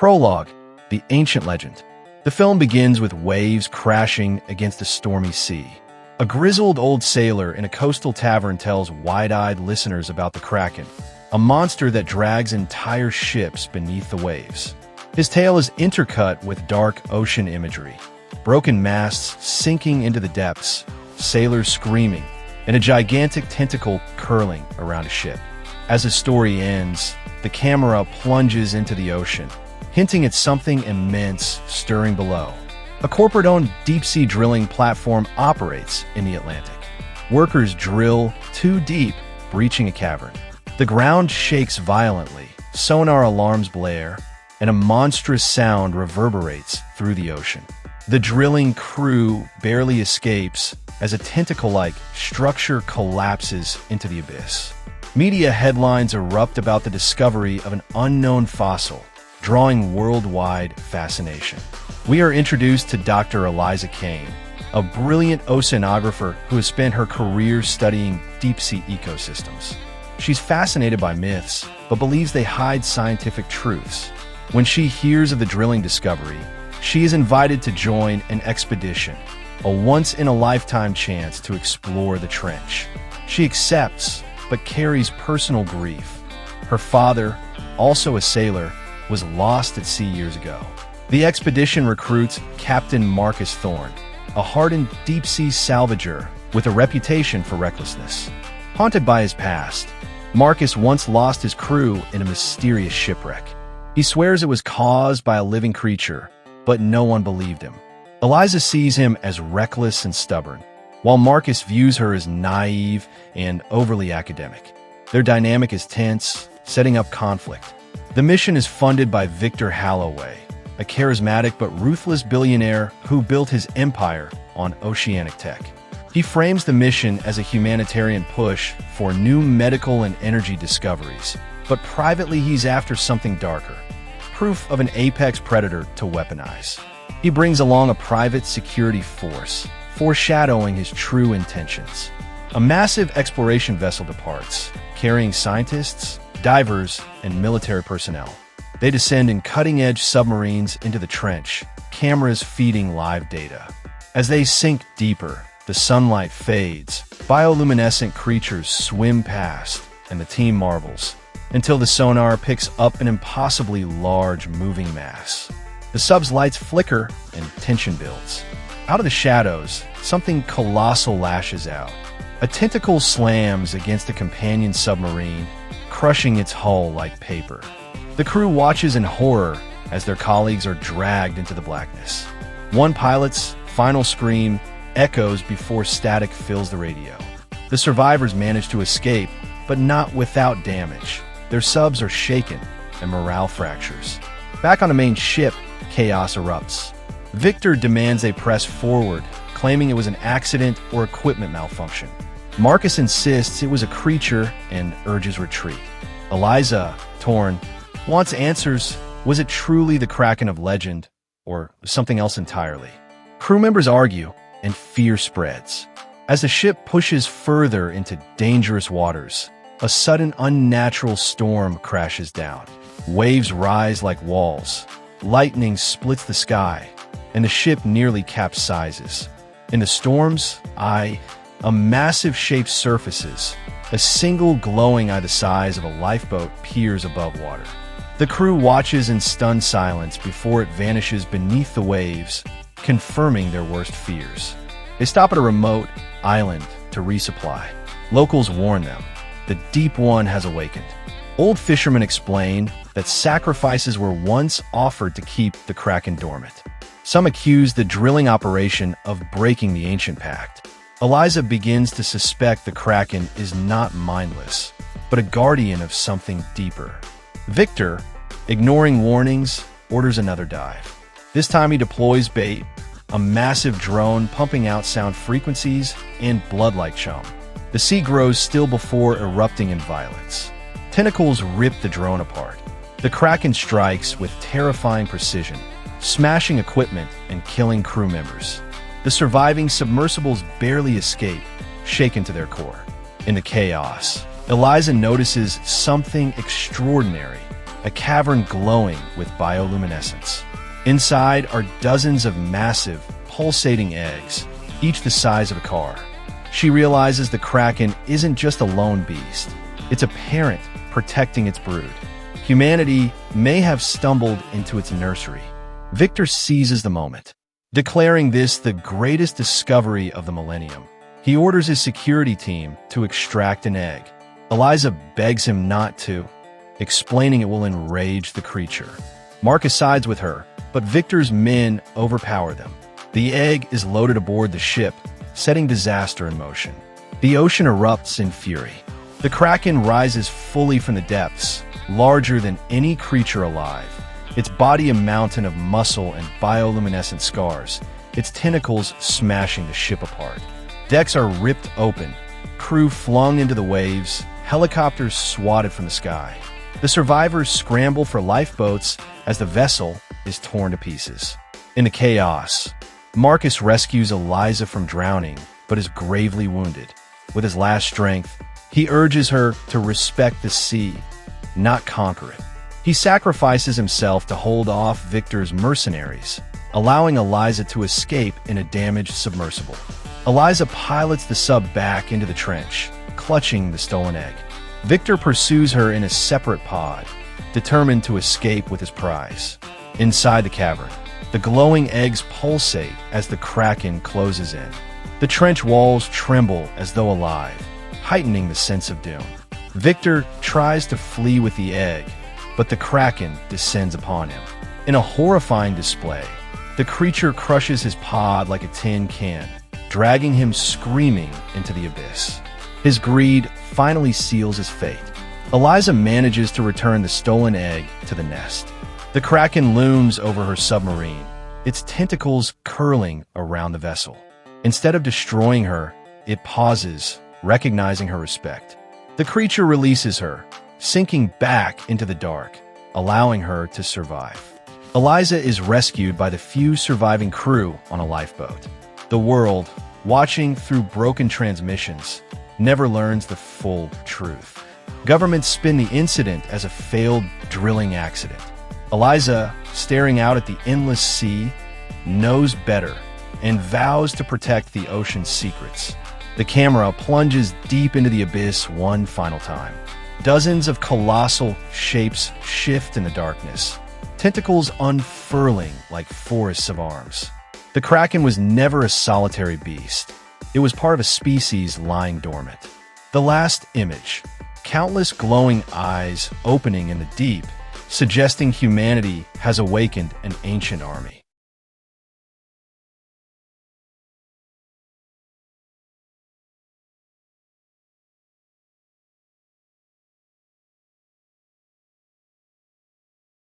Prologue: The Ancient Legend. The film begins with waves crashing against a stormy sea. A grizzled old sailor in a coastal tavern tells wide-eyed listeners about the Kraken, a monster that drags entire ships beneath the waves. His tale is intercut with dark ocean imagery, broken masts sinking into the depths, sailors screaming, and a gigantic tentacle curling around a ship. As the story ends, the camera plunges into the ocean, hinting at something immense stirring below. A corporate-owned deep-sea drilling platform operates in the Atlantic. Workers drill too deep, breaching a cavern. The ground shakes violently, sonar alarms blare, and a monstrous sound reverberates through the ocean. The drilling crew barely escapes as a tentacle-like structure collapses into the abyss. Media headlines erupt about the discovery of an unknown fossil, drawing worldwide fascination. We are introduced to Dr. Eliza Kane, a brilliant oceanographer who has spent her career studying deep-sea ecosystems. She's fascinated by myths, but believes they hide scientific truths. When she hears of the drilling discovery, she is invited to join an expedition, a once-in-a-lifetime chance to explore the trench. She accepts, but carries personal grief. Her father, also a sailor, was lost at sea years ago. The expedition recruits Captain Marcus Thorne, a hardened deep-sea salvager with a reputation for recklessness. Haunted by his past, Marcus once lost his crew in a mysterious shipwreck. He swears it was caused by a living creature, but no one believed him. Eliza sees him as reckless and stubborn, while Marcus views her as naive and overly academic. Their dynamic is tense, setting up conflict. The mission is funded by Victor Halloway, a charismatic but ruthless billionaire who built his empire on oceanic tech. He frames the mission as a humanitarian push for new medical and energy discoveries, but privately he's after something darker, proof of an apex predator to weaponize. He brings along a private security force, foreshadowing his true intentions. A massive exploration vessel departs, carrying scientists, divers, and military personnel. They descend in cutting-edge submarines into the trench, cameras feeding live data. As they sink deeper, the sunlight fades, bioluminescent creatures swim past, and the team marvels, until the sonar picks up an impossibly large moving mass. The sub's lights flicker and tension builds. Out of the shadows, something colossal lashes out. A tentacle slams against a companion submarine, crushing its hull like paper. The crew watches in horror as their colleagues are dragged into the blackness. One pilot's final scream echoes before static fills the radio. The survivors manage to escape, but not without damage. Their subs are shaken and morale fractures. Back on the main ship, chaos erupts. Victor demands they press forward, claiming it was an accident or equipment malfunction. Marcus insists it was a creature and urges retreat. Eliza, torn, wants answers. Was it truly the Kraken of legend, or something else entirely? Crew members argue, and fear spreads. As the ship pushes further into dangerous waters, a sudden unnatural storm crashes down. Waves rise like walls. Lightning splits the sky, and the ship nearly capsizes. In the storm's eye, a massive shape surfaces. A single glowing eye the size of a lifeboat peers above water. The crew watches in stunned silence before it vanishes beneath the waves, confirming their worst fears. They stop at a remote island to resupply. Locals warn them. The Deep One has awakened. Old fishermen explain that sacrifices were once offered to keep the Kraken dormant. Some accuse the drilling operation of breaking the ancient pact. Eliza begins to suspect the Kraken is not mindless, but a guardian of something deeper. Victor, ignoring warnings, orders another dive. This time he deploys bait, a massive drone pumping out sound frequencies and blood-like chum. The sea grows still before erupting in violence. Tentacles rip the drone apart. The Kraken strikes with terrifying precision, smashing equipment and killing crew members. The surviving submersibles barely escape, shaken to their core. In the chaos, Eliza notices something extraordinary. a cavern glowing with bioluminescence. Inside are dozens of massive, pulsating eggs, each the size of a car. She realizes the Kraken isn't just a lone beast. It's a parent protecting its brood. Humanity may have stumbled into its nursery. Victor seizes the moment, declaring this the greatest discovery of the millennium. He orders his security team to extract an egg. Eliza begs him not to, explaining it will enrage the creature. Marcus sides with her, but Victor's men overpower them. The egg is loaded aboard the ship, setting disaster in motion. The ocean erupts in fury. The Kraken rises fully from the depths, larger than any creature alive. Its body a mountain of muscle and bioluminescent scars, its tentacles smashing the ship apart. Decks are ripped open, crew flung into the waves, helicopters swatted from the sky. The survivors scramble for lifeboats as the vessel is torn to pieces. In the chaos, Marcus rescues Eliza from drowning, but is gravely wounded. With his last strength, he urges her to respect the sea, not conquer it. He sacrifices himself to hold off Victor's mercenaries, allowing Eliza to escape in a damaged submersible. Eliza pilots the sub back into the trench, clutching the stolen egg. Victor pursues her in a separate pod, determined to escape with his prize. Inside the cavern, the glowing eggs pulsate as the Kraken closes in. The trench walls tremble as though alive, heightening the sense of doom. Victor tries to flee with the egg, but the Kraken descends upon him. In a horrifying display, the creature crushes his pod like a tin can, dragging him screaming into the abyss. His greed finally seals his fate. Eliza manages to return the stolen egg to the nest. The Kraken looms over her submarine, its tentacles curling around the vessel. Instead of destroying her, it pauses, recognizing her respect. The creature releases her, sinking back into the dark, allowing her to survive. Eliza is rescued by the few surviving crew on a lifeboat. The world, watching through broken transmissions, never learns the full truth. Governments spin the incident as a failed drilling accident. Eliza, staring out at the endless sea, knows better and vows to protect the ocean's secrets. The camera plunges deep into the abyss one final time. Dozens of colossal shapes shift in the darkness, tentacles unfurling like forests of arms. The Kraken was never a solitary beast. It was part of a species lying dormant. The last image, countless glowing eyes opening in the deep, suggesting humanity has awakened an ancient army.